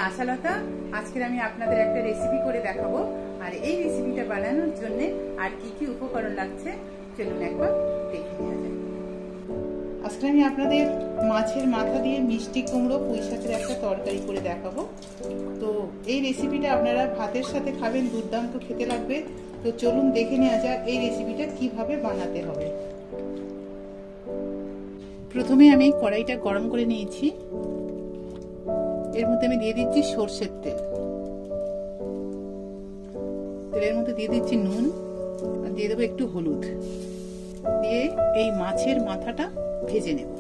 আশালতা। আজকে আমি আপনাদের একটা রেসিপি করে দেখাবো। আর এই রেসিপিটা বানানোর জন্য আর কি কি উপকরণ লাগছে চলুন একবার দেখে নেওয়া যায়। আজকে আমি আপনাদের মাছের মাথা দিয়ে মিষ্টি কুমড়ো পুঁই শাকের একটা তরকারি করে দেখাবো। তো এই রেসিপিটা আপনারা ভাতের সাথে খাবেন, দুর্দান্ত খেতে লাগবে। তো চলুন দেখে নেওয়া যাক এই রেসিপিটা কিভাবে বানাতে হবে। প্রথমে আমি কড়াইটা গরম করে নিয়েছি। এর মধ্যে আমি দিয়ে দিচ্ছি সরষের তেল। তেলের মধ্যে দিয়ে দিচ্ছি নুন আর দিয়ে দেবো একটু হলুদ। দিয়ে এই মাছের মাথাটা ভেজে নেব।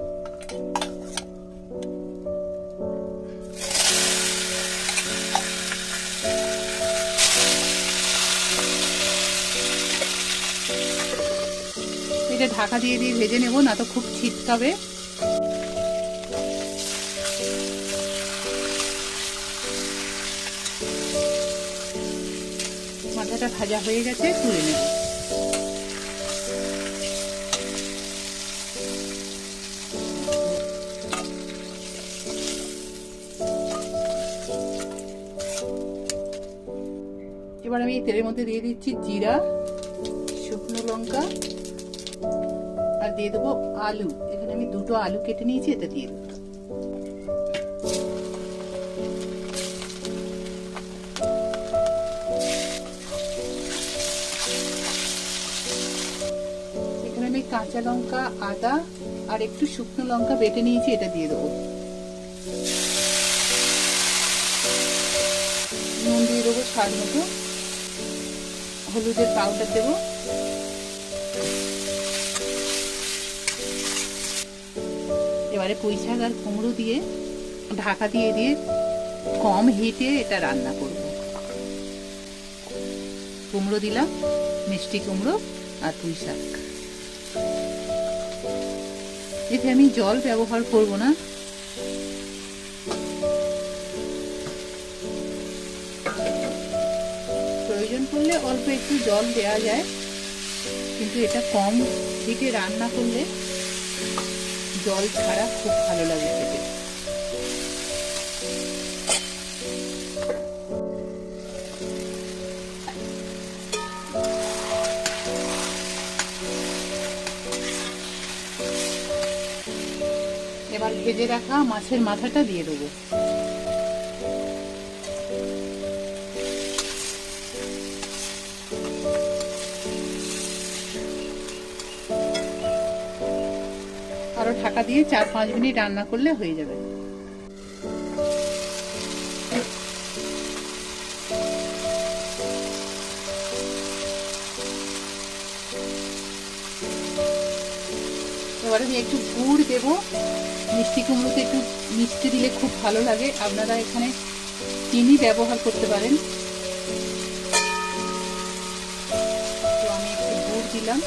এটা ঢাকা দিয়ে দিয়ে ভেজে নেব, না তো খুব ছিটকাবে। মাথাটা ভাজা হয়ে গেছে, তুলে নেব। এবার আমি এই তেলের মধ্যে দিয়ে দিচ্ছি জিরা, শুকনো লঙ্কা আর দিয়ে দেবো আলু। এখানে আমি দুটো আলু কেটে নিয়েছি, এটা দিয়ে দেবো। এখানে আমি কাঁচা লঙ্কা, আদা আর একটু শুকনো লঙ্কা বেটে নিয়েছি, এটা দিয়ে দেবো। নুন দিয়ে দেবো স্বাদ মতো, হলুদের পাউডার দেবো। এবারে পুঁই শাক আর কুমড়ো দিয়ে ঢাকা দিয়ে দিয়ে কম হিটে এটা রান্না করব। কুমড়ো দিলাম, মিষ্টি কুমড়ো আর পুঁই শাক। এতে আমি জল ব্যবহার করব না। প্রয়োজন পড়লে অল্প একটু জল দেওয়া যায়, কিন্তু এটা কম হিটে রান্না করলে জল ছাড়া খুব ভালো লাগে খেতে। এবার ভেজে রাখা মাছের মাথাটা দিয়ে দেবো। আরো ঢাকা দিয়ে 4-5 মিনিট রান্না করলে হয়ে যাবে। এবারে আমি একটু গুড় দেবো। মিষ্টি কুমড়োতে একটু মিষ্টি দিলে খুব ভালো লাগে। আপনারা এখানে চিনি ব্যবহার করতে পারেন। তো আমি একটু গুড় দিলাম।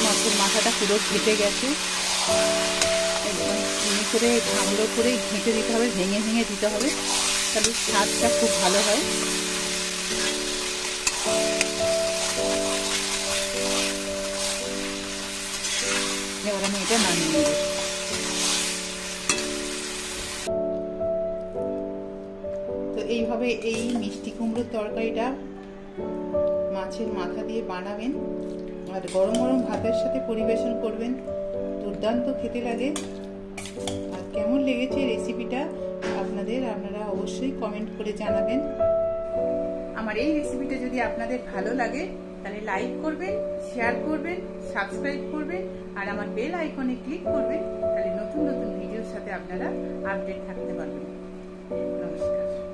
মাছের মাথাটা পুরো ঘেটে গেছে, একদম করে ভালো করে ঘেঁটে দিতে হবে, ভেঙে ভেঙে দিতে হবে, তাহলে স্বাদটা খুব ভালো হয়। এবার আমি এটা নামিয়ে নেব। তো এইভাবে এই মিষ্টি কুমড়োর তরকারিটা মাছের মাথা দিয়ে বানাবেন আর গরম গরম ভাতের সাথে পরিবেশন করবেন, দুর্দান্ত খেতে লাগে। আর কেমন লেগেছে রেসিপিটা আপনারা অবশ্যই কমেন্ট করে জানাবেন। আমার এই রেসিপিটা যদি আপনাদের ভালো লাগে তাহলে লাইক করবেন, শেয়ার করবেন, সাবস্ক্রাইব করবেন আর আমার বেল আইকনে ক্লিক করবেন। তাহলে নতুন নতুন ভিডিওর সাথে আপনারা আপডেট থাকতে পারবেন। নমস্কার।